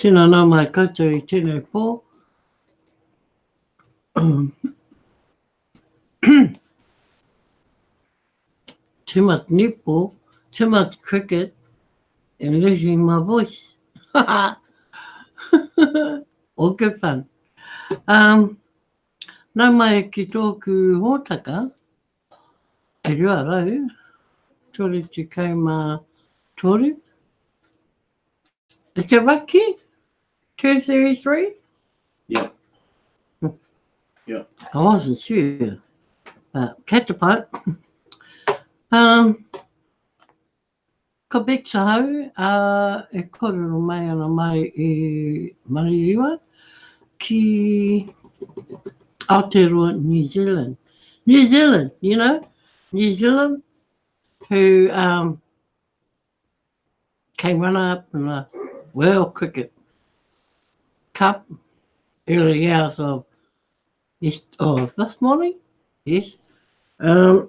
Tēnā nā mai koutou I tēnei pō. Too much netball, too much cricket, and losing my voice. All good fun. Nau mai ki tōku hōtaka, e rua rau, tore te kauma toru. Is it Raki? 233? Yeah. Yeah. I wasn't sure. But Katapat. Ka Bexa hau, e korero mai ana mai e Maririwa ki Aotearoa, New Zealand. New Zealand, you know, New Zealand, who came runner-up in the World Cricket Cup early hours of this morning. Yes. And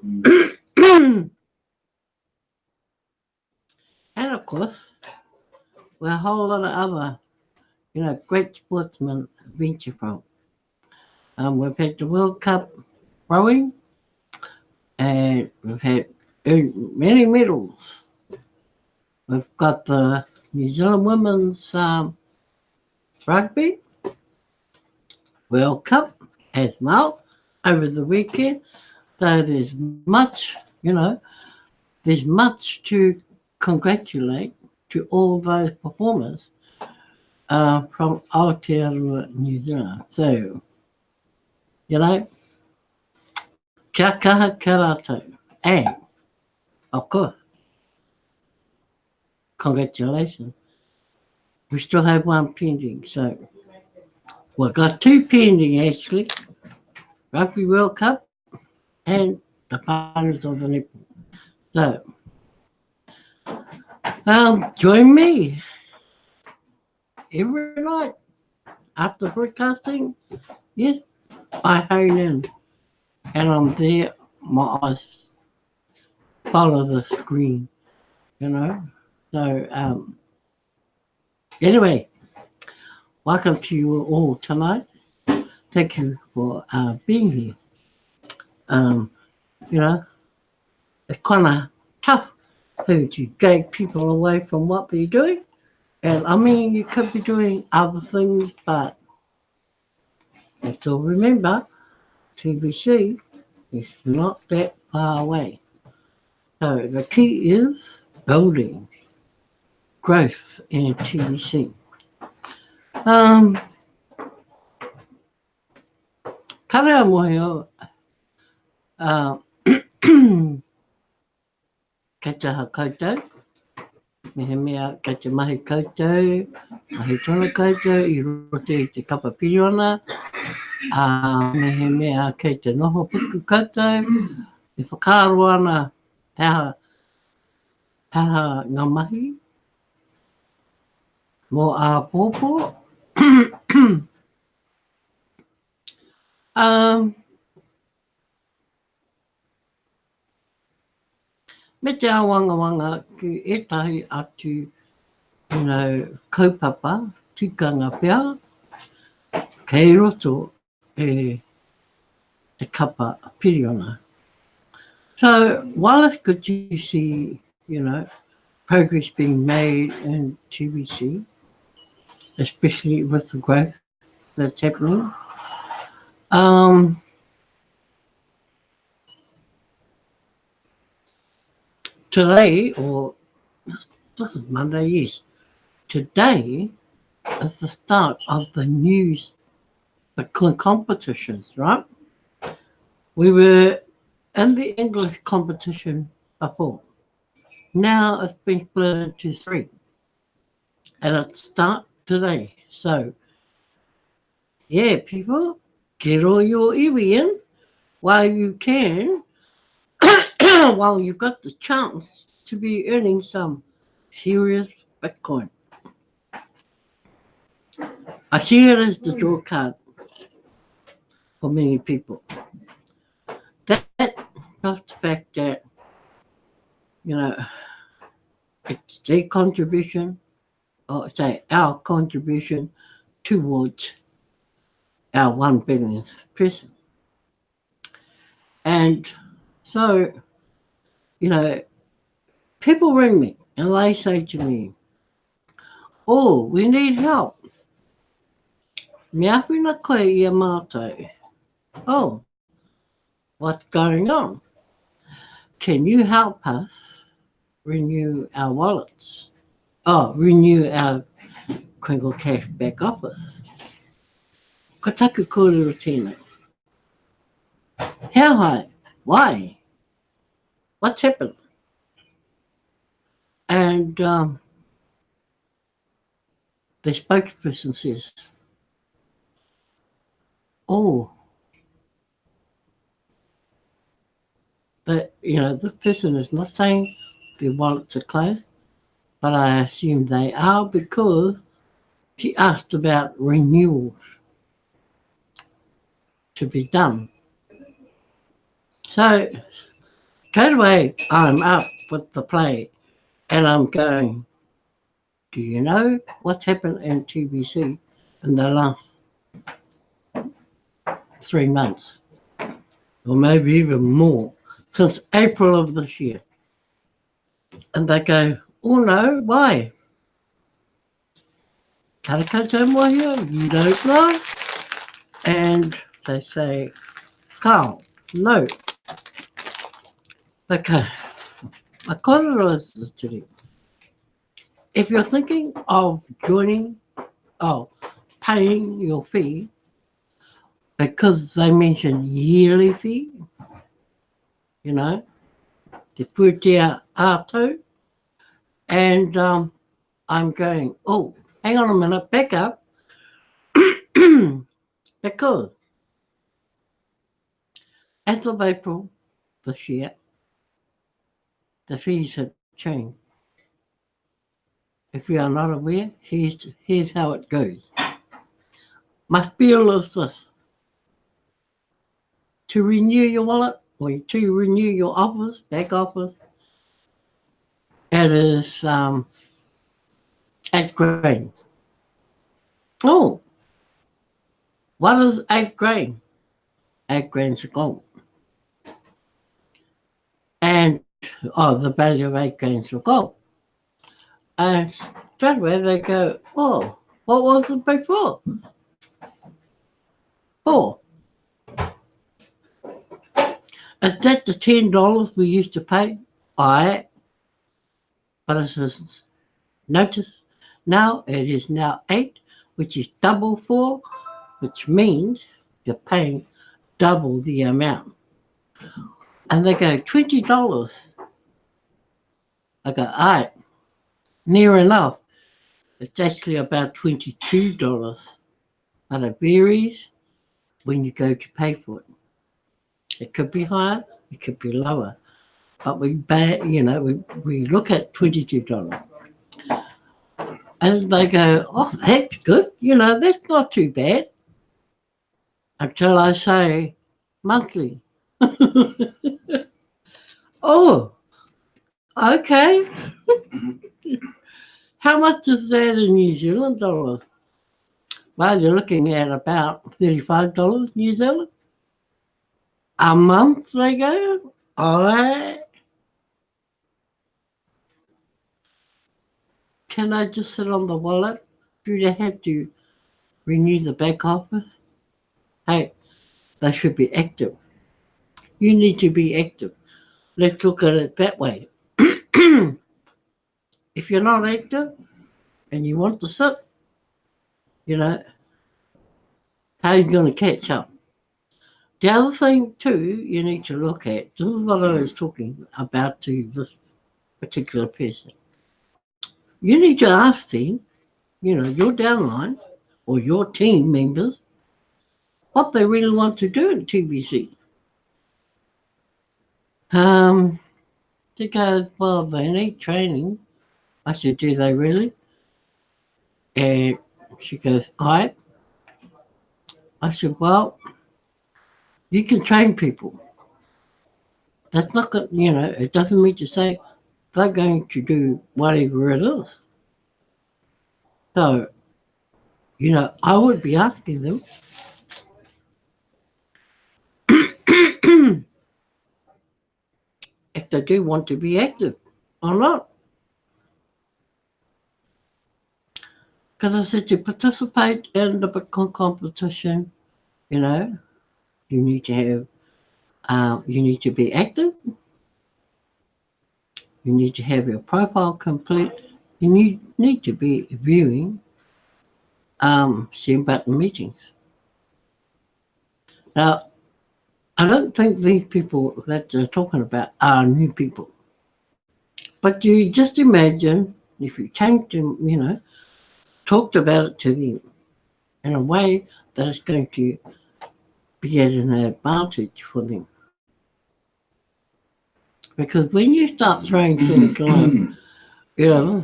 of course, with a whole lot of other, you know, great sportsmen venture from. We've had the World Cup rowing, and we've had many medals. We've got the New Zealand Women's Rugby World Cup as well over the weekend. So there's much, you know, there's much to congratulate to all those performers from Aotearoa, New Zealand. So, you know, kia kaha kia rātou. And, of course, congratulations. We still have one pending, so we've got two pending actually. Rugby World Cup and the finals of the netball. So, join me every night after broadcasting. Yes, I hone in and I'm there. My eyes follow the screen, you know. So, anyway, welcome to you all tonight. Thank you for being here. You know, it's kind of tough to drag people away from what they're doing. And I mean, you could be doing other things, but let's all remember, TBC is not that far away. So the key is building growth in TBC. Karea mohi o kei te ha koutou, mehe mea kei te mahi koutou, mahi tona koutou, I rote I te kapa piriona, mehe mea kei te noho puku koutou, I whakaaro ana peha ngā mahi, mō a pōpō. Me te awangawanga ki etahi atu, you know, kaupapa, tikanga pia, kei roto e te kapa piriona. So while it's good to see, you know, progress being made in TBC, especially with the growth that's happening, today, or this is Monday, yes. Today is the start of the competitions, right? We were in the English competition before. Now it's been split into three. And it starts today. So, yeah, people, get all your iwi in while you can, while you've got the chance to be earning some serious Bitcoin. I see it as the draw card for many people. That plus the fact that, you know, it's their contribution or say our contribution towards our 1 billionth person. And so, people ring me and they say to me, oh, we need help. Mea whina koe ia mātou. Oh, what's going on? Can you help us renew our wallets? Oh, renew our Kringle Cash back office. Ko taku kōrero tēnei. How high? Why? What's happened? And the spokesperson says, oh, the person is not saying their wallets are closed, but I assume they are because she asked about renewals to be done. So straight away I'm up with the play and I'm going, do you know what's happened in TBC in the last 3 months? Or maybe even more, since April of this year. And they go, oh no, why? Karakata Mohia, you don't know? And they say, Carl, no. Okay, my kōrero is this today. If you're thinking of paying your fee, because they mention yearly fee, te pūtea ātou, and I'm going, oh, hang on a minute, back up, because as of April this year, the fees have changed. If you are not aware, here's how it goes. Must be all of this. To renew your wallet, or to renew your office, back office, it is 8 grand. Oh, what is 8 grand? 8 grand's a gold. And, the value of 8 grand's a gold. And straight away they go, oh, what was it before? 4. Is that the $10 we used to pay? Aye. But it says, notice, now it is now 8, which is double 4, which means you're paying double the amount. And they go, $20. I go, aye, near enough. It's actually about $22, but it varies when you go to pay for it. It could be higher, it could be lower, but we look at $22. And they go, oh, that's good, that's not too bad. Until I say monthly. Oh, okay. How much is that in New Zealand dollars? Well, you're looking at about $35 New Zealand. A month, they go. All right. Can I just sit on the wallet? Do they have to renew the back office? Hey, they should be active. You need to be active. Let's look at it that way. If you're not active and you want to sit, how are you going to catch up? The other thing, too, you need to look at, this is what I was talking about to this particular person. You need to ask them, your downline or your team members, what they really want to do in TBC. They go, well, they need training. I said, do they really? And she goes, I said, well, you can train people. That's not good, it doesn't mean to say they're going to do whatever it is. So, I would be asking them if they do want to be active or not. Because I said to participate in the Bitcoin competition, you need to you need to be active. You need to have your profile complete. You need to be viewing share button meetings. Now, I don't think these people that they're talking about are new people. But you just imagine if you change them, talked about it to them in a way that it's going to be at an advantage for them. Because when you start throwing things like,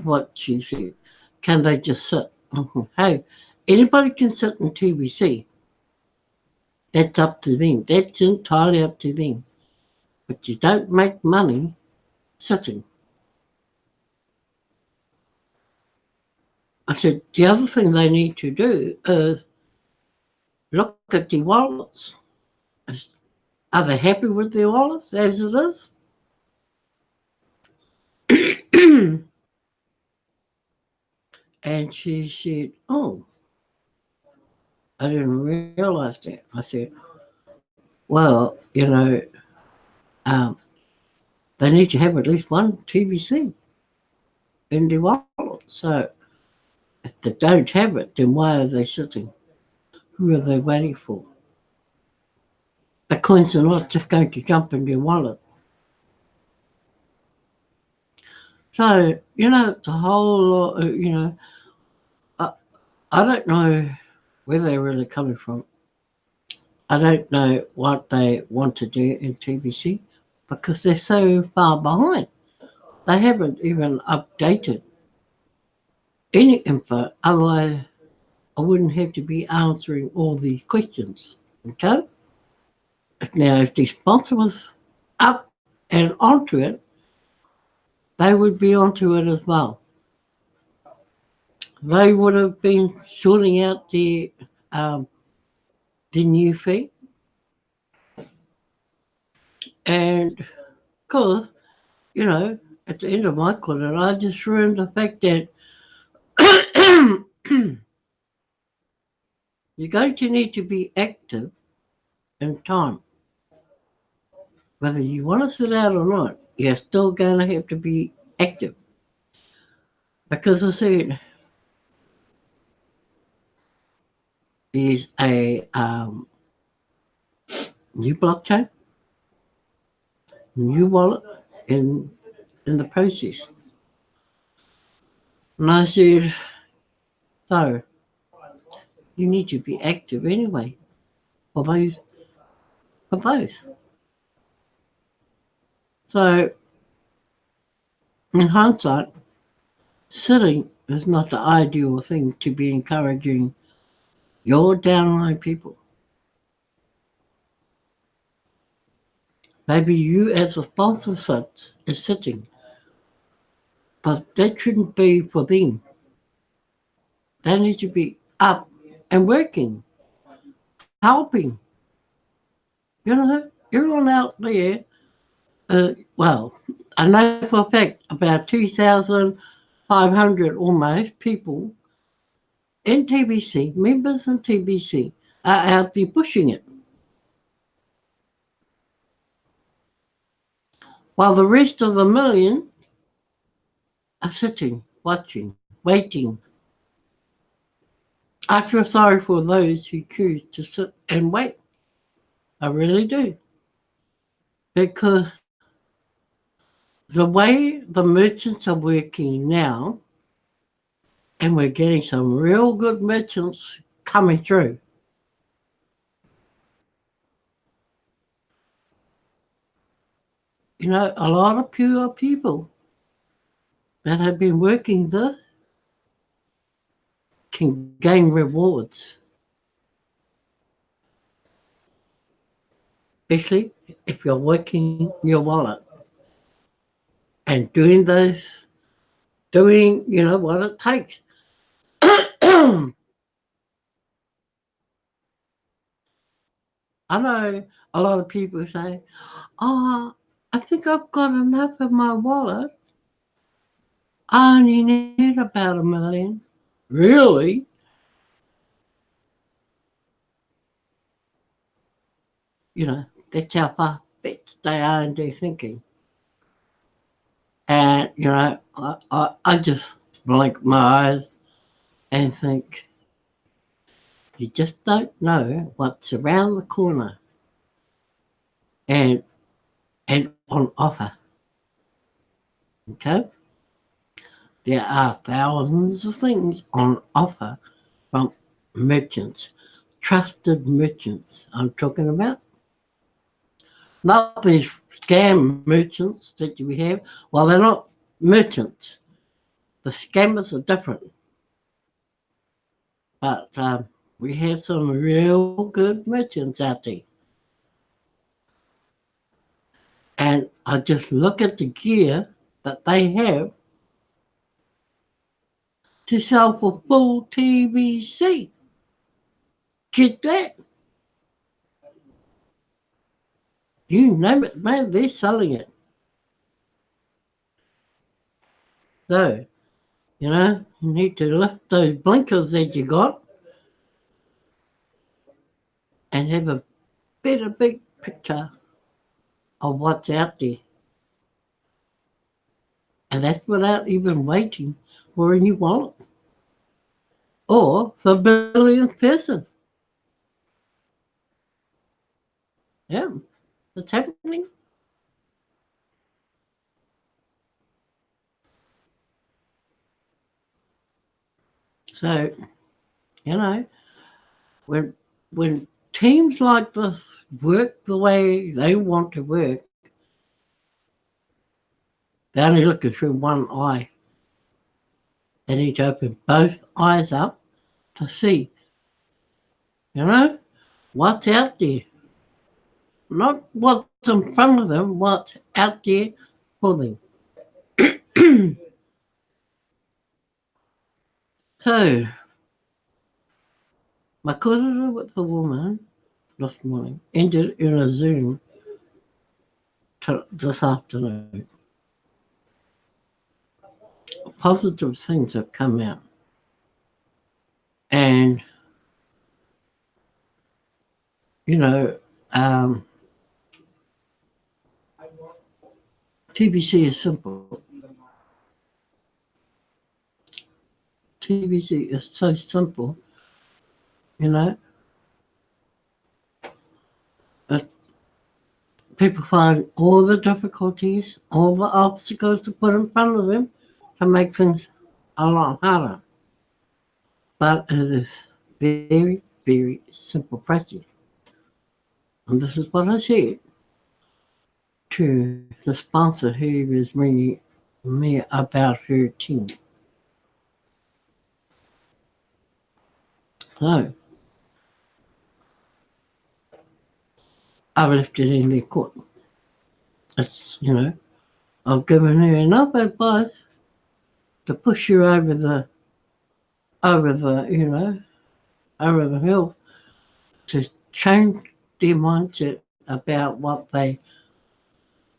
what she said, can they just sit? Hey, anybody can sit in TBC. That's up to them. That's entirely up to them. But you don't make money sitting. I said, the other thing they need to do is look at the wallets. Are they happy with their wallets as it is? And she said, oh, I didn't realize that. I said, well, they need to have at least one TBC in their wallet. So if they don't have it, then why are they sitting? Who are they waiting for? The coins are not just going to jump in their wallet. So, it's a whole lot, I don't know where they're really coming from. I don't know what they want to do in TBC because they're so far behind. They haven't even updated any info, otherwise I wouldn't have to be answering all these questions. Okay? Now, if the sponsor was up and onto it, they would be onto it as well. They would have been sorting out the new fee. And of course, at the end of my quarter, I just ruined the fact that you're going to need to be active in time. Whether you want to sit out or not, you're still going to have to be active. Because I said, there's a new blockchain, new wallet in the process. And I said, so you need to be active anyway for those. So in hindsight, sitting is not the ideal thing to be encouraging your downline people. Maybe you as a sponsor is sitting, but that shouldn't be for them. They need to be up and working, helping. Everyone out there, well, I know for a fact about 2,500 almost people in TBC, members in TBC, are out there pushing it. While the rest of the million are sitting, watching, waiting. I feel sorry for those who choose to sit and wait. I really do. Because the way the merchants are working now, and we're getting some real good merchants coming through. A lot of pure people that have been working there can gain rewards. Especially if you're working your wallet and doing what it takes. I know a lot of people say, "Oh, I think I've got enough in my wallet. I only need about $1 million." Really? You know, that's how far-fetched they are in their thinking. And, you know, I just blink my eyes and think, you just don't know what's around the corner and on offer. Okay? There are thousands of things on offer from merchants, trusted merchants I'm talking about. Not these scam merchants that we have. Well, they're not merchants. The scammers are different. But we have some real good merchants out there. And I just look at the gear that they have to sell for full TVC. Get that? You name it, man, they're selling it. So, you know, you need to lift those blinkers that you got and have a better big picture of what's out there. And that's without even waiting for a new wallet or the billionth person. Yeah, it's happening. So, you know, when teams like this work the way they want to work, they only look through one eye. They need to open both eyes up to see, you know, what's out there. Not what's in front of them, what's out there for them. So, my korero with the woman this morning ended in a Zoom this afternoon. Positive things have come out. And, you know, TBC is simple. TBC is so simple, you know. People find all the difficulties, all the obstacles to put in front of them to make things a lot harder. But it is very, very simple process. And this is what I said to the sponsor who was ringing me about her team. So, I've left it in their court. It's, you know, I've given her enough advice to push her over the, you know, over the hill to change their mindset about what they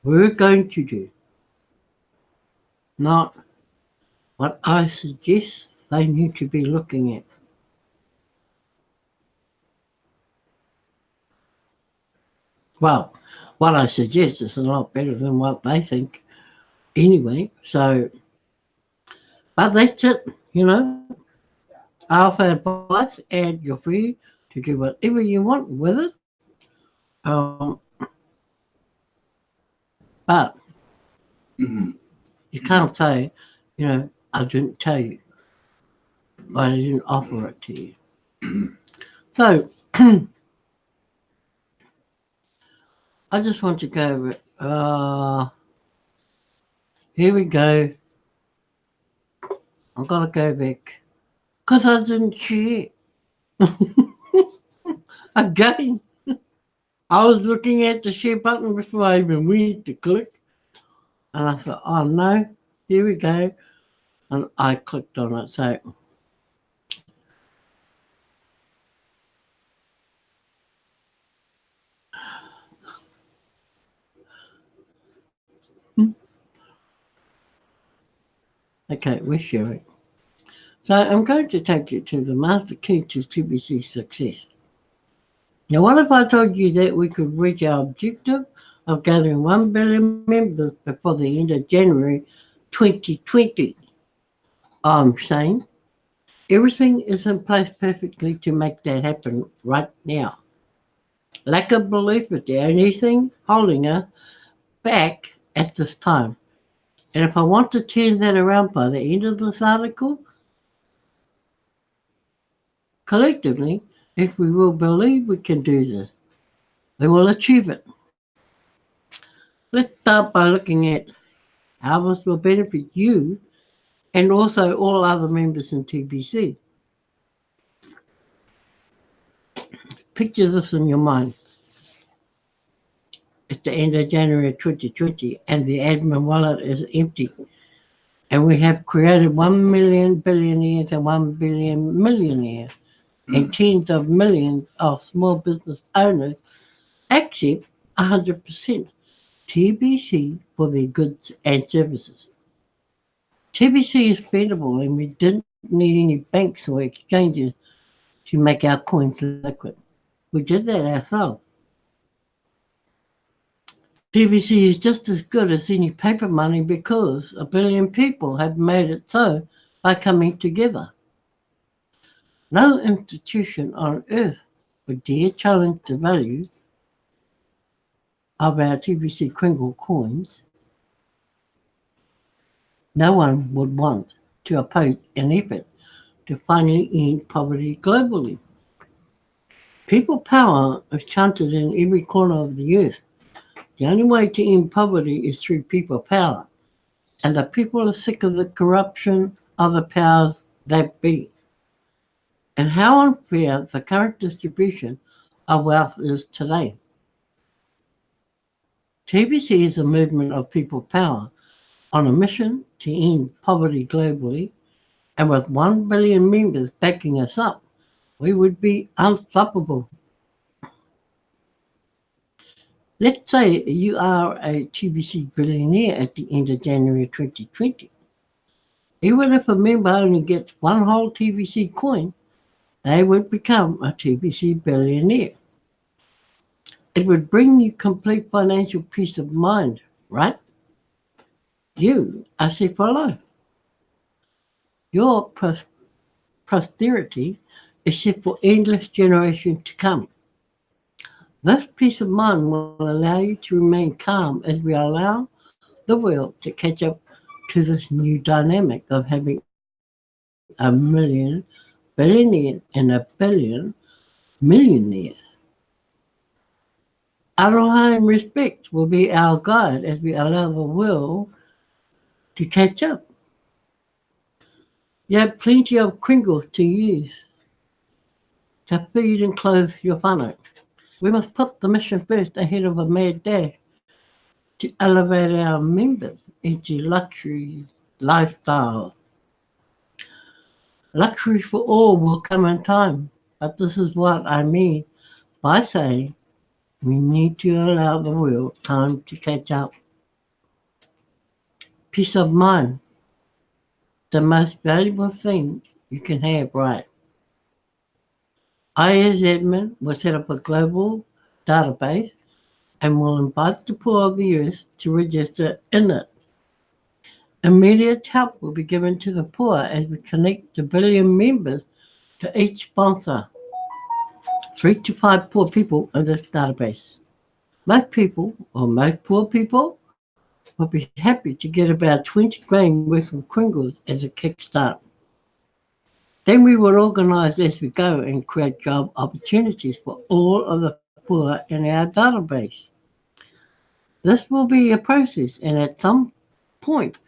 were going to do, not what I suggest they need to be looking at. Well, what I suggest is a lot better than what they think anyway. So, but that's it, you know. I offer advice and you're free to do whatever you want with it. But you can't say, you know, I didn't tell you. I didn't offer it to you. So, I just want to go, here we go. I've got to go back. Because I didn't share. Again, I was looking at the share button before I even went to click. And I thought, oh no, here we go. And I clicked on it. So communicate with sharing. So I'm going to take you to the master key to TBC success. Now, what if I told you that we could reach our objective of gathering 1 billion members before the end of January 2020? I'm saying everything is in place perfectly to make that happen right now. Lack of belief is the only thing holding us back at this time. And if I want to turn that around by the end of this article, collectively, if we will believe we can do this, we will achieve it. Let's start by looking at how this will benefit you and also all other members in TBC. Picture this in your mind. It's the end of January 2020 and the admin wallet is empty. And we have created 1 million billionaires and 1 billion millionaires and tens of millions of small business owners accept 100% TBC for their goods and services. TBC is spendable and we didn't need any banks or exchanges to make our coins liquid. We did that ourselves. TBC is just as good as any paper money because 1 billion people have made it so by coming together. No institution on earth would dare challenge the value of our TBC Kringle coins. No one would want to oppose an effort to finally end poverty globally. People power is chanted in every corner of the earth. The only way to end poverty is through people power, and the people are sick of the corruption of the powers that be. And how unfair the current distribution of wealth is today. TBC is a movement of people power on a mission to end poverty globally, and with 1 billion members backing us up, we would be unstoppable. Let's say you are a TBC billionaire at the end of January 2020. Even if a member only gets one whole TBC coin, they would become a TBC billionaire. It would bring you complete financial peace of mind, right? You are set for life. Your posterity is set for endless generations to come. This peace of mind will allow you to remain calm as we allow the world to catch up to this new dynamic of having 1 million billionaires and 1 billion millionaires. Aloha and respect will be our guide as we allow the world to catch up. You have plenty of Kringles to use to feed and clothe your whānau. We must put the mission first ahead of a mad dash to elevate our members into luxury lifestyle. Luxury for all will come in time, but this is what I mean by saying we need to allow the world time to catch up. Peace of mind, the most valuable thing you can have, right? I, as admin, will set up a global database and will invite the poor of the earth to register in it. Immediate help will be given to the poor as we connect the billion members to each sponsor. 3 to 5 poor people in this database. Most people, or most poor people, will be happy to get about 20 grand worth of Kringles as a kickstart. Then we will organise as we go and create job opportunities for all of the poor in our database. This will be a process, and at some point,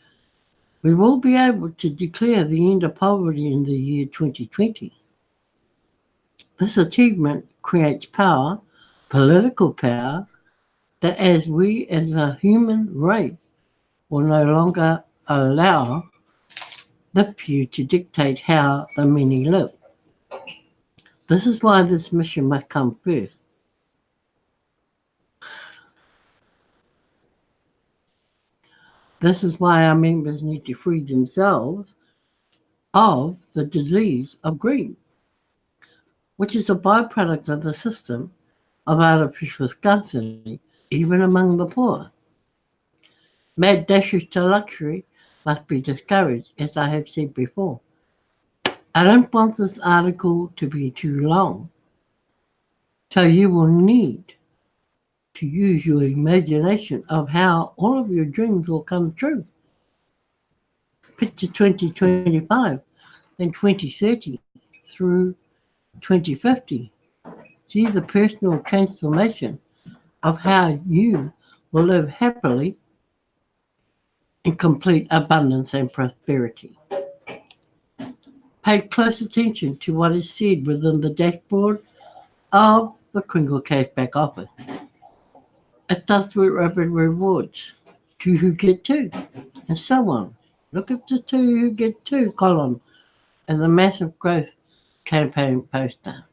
we will be able to declare the end of poverty in the year 2020. This achievement creates power, political power, that as we as a human race will no longer allow the few to dictate how the many live. This is why this mission must come first. This is why our members need to free themselves of the disease of greed, which is a byproduct of the system of artificial scarcity, even among the poor. Mad dashes to luxury must be discouraged, as I have said before. I don't want this article to be too long, so you will need to use your imagination of how all of your dreams will come true. Picture 2025, then 2030 through 2050. See the personal transformation of how you will live happily in complete abundance and prosperity. Pay close attention to what is said within the dashboard of the Kringle Cashback offer. It does with rapid rewards. Two who get two, and so on. Look at the two who get two column and the massive growth campaign poster.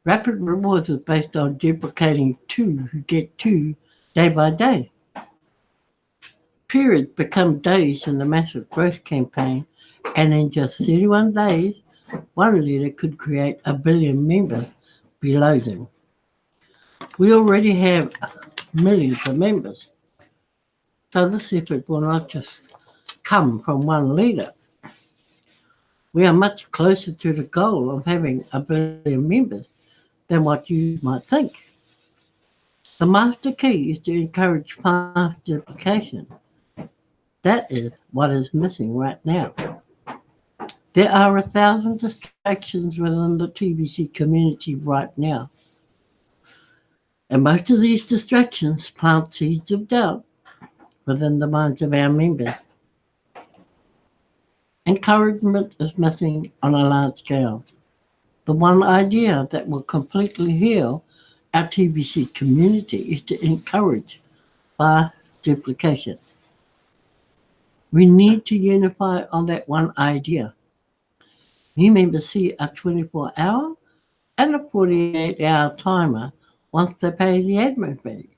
Rapid rewards is based on duplicating two who get two day by day. Periods become days in the massive growth campaign, and in just 31 days, one leader could create 1 billion members below them. We already have millions of members, so this effort will not just come from one leader. We are much closer to the goal of having 1 billion members than what you might think. The master key is to encourage fast duplication. That is what is missing right now. There are 1,000 distractions within the TBC community right now. And most of these distractions plant seeds of doubt within the minds of our members. Encouragement is missing on a large scale. The one idea that will completely heal our TBC community is to encourage fast duplication. We need to unify on that one idea. New members see a 24-hour and a 48-hour timer once they pay the admin fee.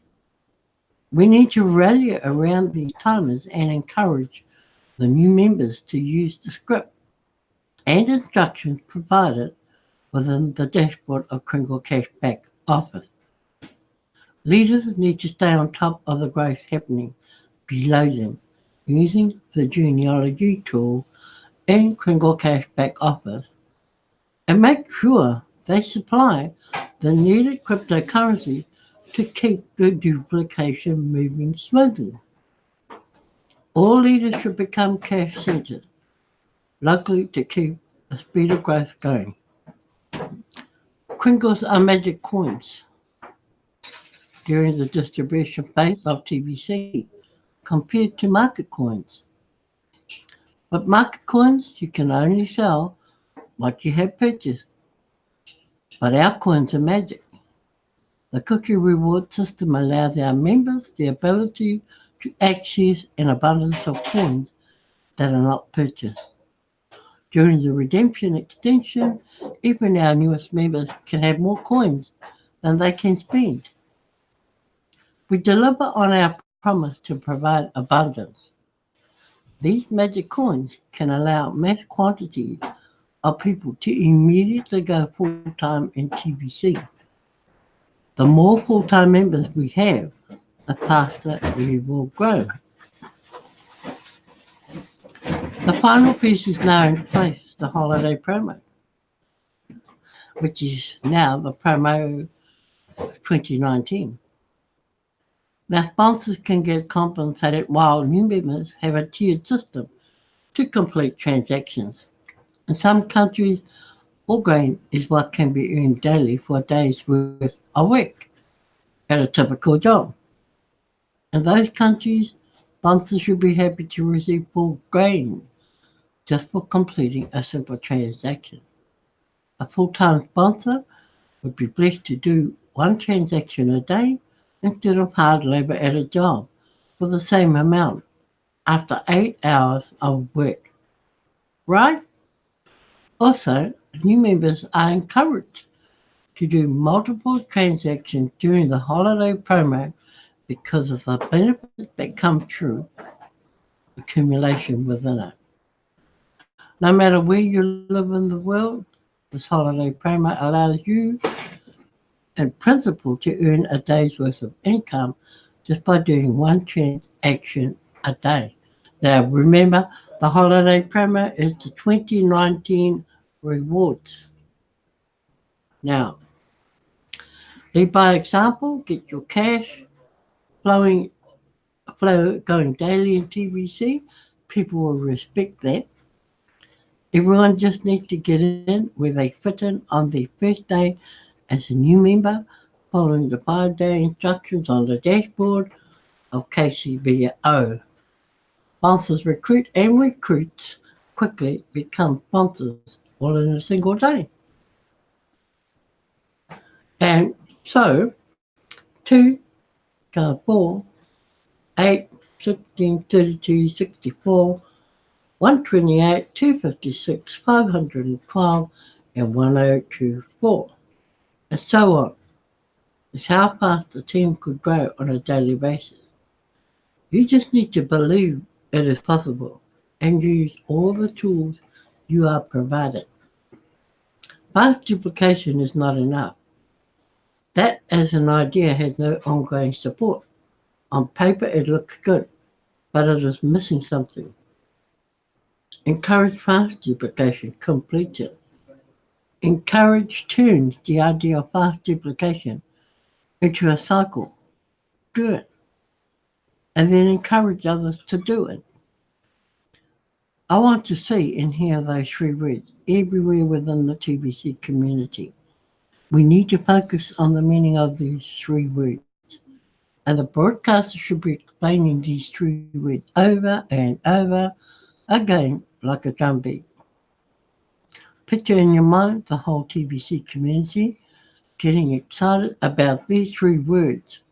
We need to rally around these timers and encourage the new members to use the script and instructions provided within the dashboard of Kringle Cashback Office. Leaders need to stay on top of the growth happening below them using the genealogy tool in Kringle Cashback Office and make sure they supply the needed cryptocurrency to keep the duplication moving smoothly. All leaders should become cash-centered locally to keep the speed of growth going. Kringles are magic coins during the distribution phase of TBC compared to market coins. But market coins, you can only sell what you have purchased. But our coins are magic. The cookie reward system allows our members the ability to access an abundance of coins that are not purchased. During the redemption extension, even our newest members can have more coins than they can spend. We deliver on our promise to provide abundance. These magic coins can allow mass quantities of people to immediately go full-time in TBC. The more full-time members we have, the faster we will grow. The final piece is now in place, the holiday promo, which is now the promo 2019. Now, sponsors can get compensated while new members have a tiered system to complete transactions. In some countries, all grain is what can be earned daily for a day's worth of work at a typical job. In those countries, sponsors should be happy to receive full grain just for completing a simple transaction. A full-time sponsor would be blessed to do one transaction a day instead of hard labor at a job for the same amount after 8 hours of work. Right? Also, new members are encouraged to do multiple transactions during the holiday promo because of the benefits that come through accumulation within it. No matter where you live in the world, this holiday promo allows you, in principle, to earn a day's worth of income just by doing one transaction a day. Now, remember, the holiday promo is the 2019 rewards. Now, lead by example, get your cash flow going daily in TBC. People will respect that. Everyone just needs to get in where they fit in on their first day as a new member, following the 5-day instructions on the dashboard of KCBO. Sponsors recruit and recruits quickly become sponsors all in a single day. And so, 2, 4, 8, 16, 32, 64, 128, 256, 512, and 1024, and so on. It's how fast the team could grow on a daily basis. You just need to believe it is possible and use all the tools you are provided. Fast duplication is not enough. That as an idea has no ongoing support. On paper it looks good, but it is missing something. Encourage fast duplication, complete it. Encourage turns the idea of fast duplication into a cycle. Do it. And then encourage others to do it. I want to see and hear those 3 words everywhere within the TBC community. We need to focus on the meaning of these 3 words. And the broadcaster should be explaining these 3 words over and over again like a drumbeat. Picture in your mind the whole TBC community getting excited about these 3 words.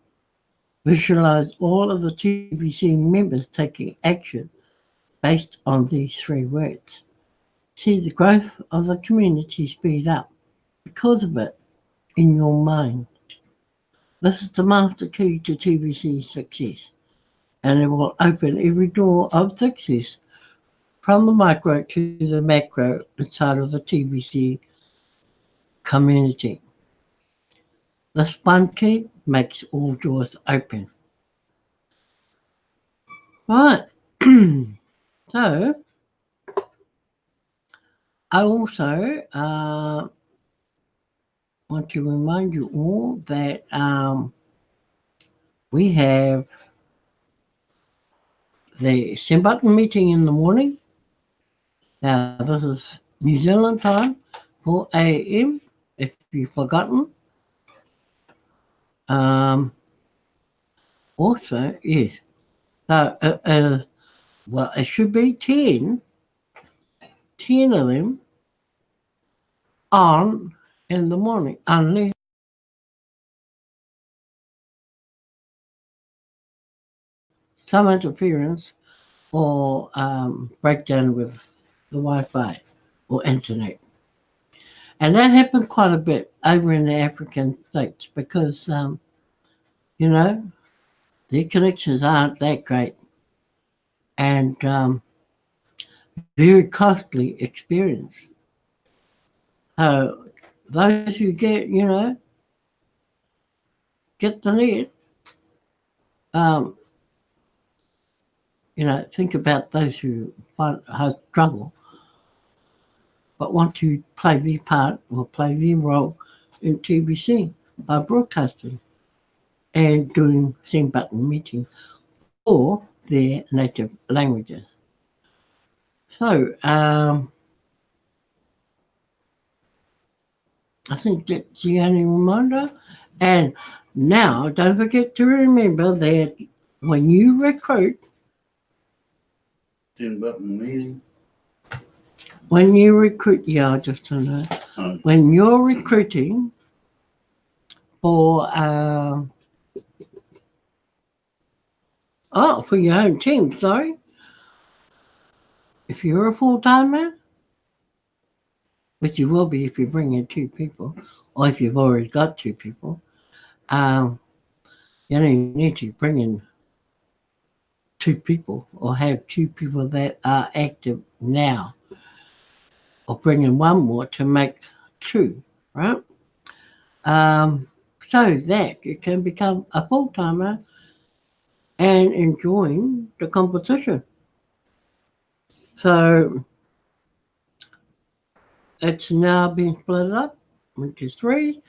Visualize all of the TBC members taking action based on these 3 words. See the growth of the community speed up because of it in your mind. This is the master key to TBC's success, and it will open every door of success from the micro to the macro inside of the TBC community. This one key makes all doors open. Right. So, I also want to remind you all that we have the Send Button meeting in the morning. Now, this is New Zealand time, 4 a.m., if you've forgotten. Also, yes. So, well, it should be 10 of them on in the morning, unless some interference or breakdown with the Wi-Fi or internet. And that happened quite a bit over in the African states because, their connections aren't that great and very costly experience. So those who get the net, think about those who struggle but want to play their part or play their role in TBC by broadcasting and doing Send Button meetings for their native languages. So, I think that's the only reminder. And now, don't forget to remember that when you recruit, Send Button meeting. yeah, I just don't know. When you're recruiting for for your own team, sorry. If you're a full-timer, which you will be if you bring in 2 people, or if you've already got 2 people, You only need to bring in 2 people or have 2 people that are active now, or bring in 1 more to make 2, right? So that you can become a full-timer and enjoying the competition. So it's now been split up into 3.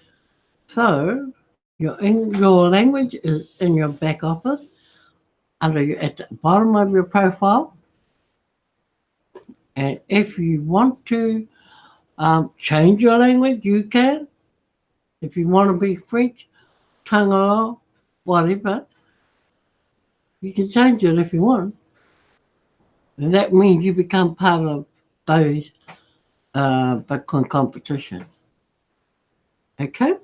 So your language is in your back office, at the bottom of your profile. And if you want to change your language, you can. If you want to be French, Tagalog, whatever, you can change it if you want. And that means you become part of those Bitcoin competitions. Okay?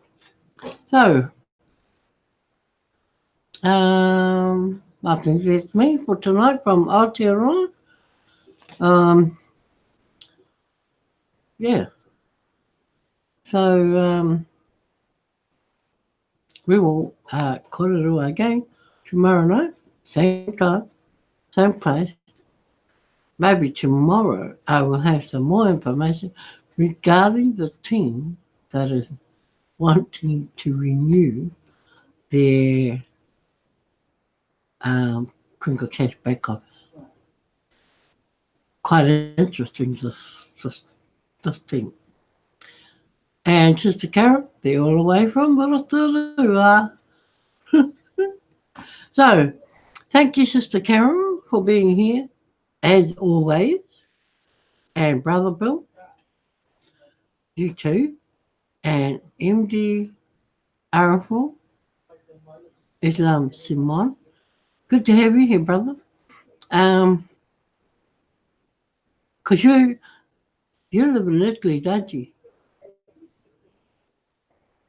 So, I think that's me for tonight from Aotearoa. Yeah. So, we will korero again tomorrow night, same time, same place. Maybe tomorrow I will have some more information regarding the team that is wanting to renew their crinkle cash back office. Quite interesting, this team. And Sister Carol, they're all the way from Rotorua. So, thank you, Sister Carol, for being here, as always. And Brother Bill, you too. And MD Araful, Islam Simon. Good to have you here, brother. Cause you live in Italy, don't you?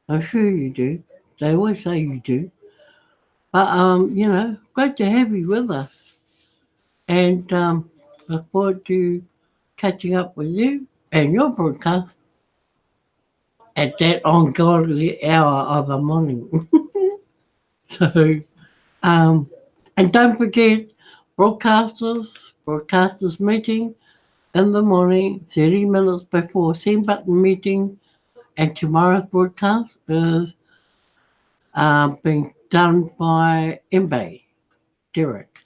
I'm sure you do. They always say you do. But great to have you with us. And look forward to catching up with you and your broadcast at that ungodly hour of the morning. So, and don't forget, broadcasters meeting in the morning, 30 minutes before send button meeting, and tomorrow's broadcast is being done by Mbe, Derek.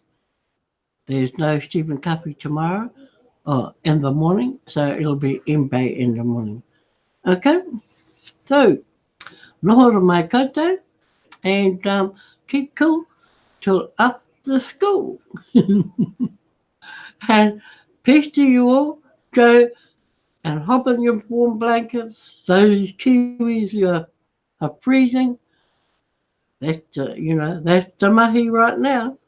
There's no Stephen Cuffey tomorrow in the morning, so it'll be Mbe in the morning. Okay? So, nohora mai koutou, and keep cool till after school. And peace to you all. Go and hop in your warm blankets. Those Kiwis are freezing. That's that's the mahi right now.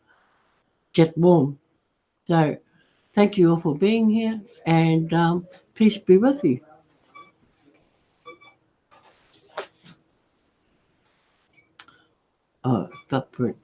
Get warm. So thank you all for being here, and peace be with you. Oh, got for a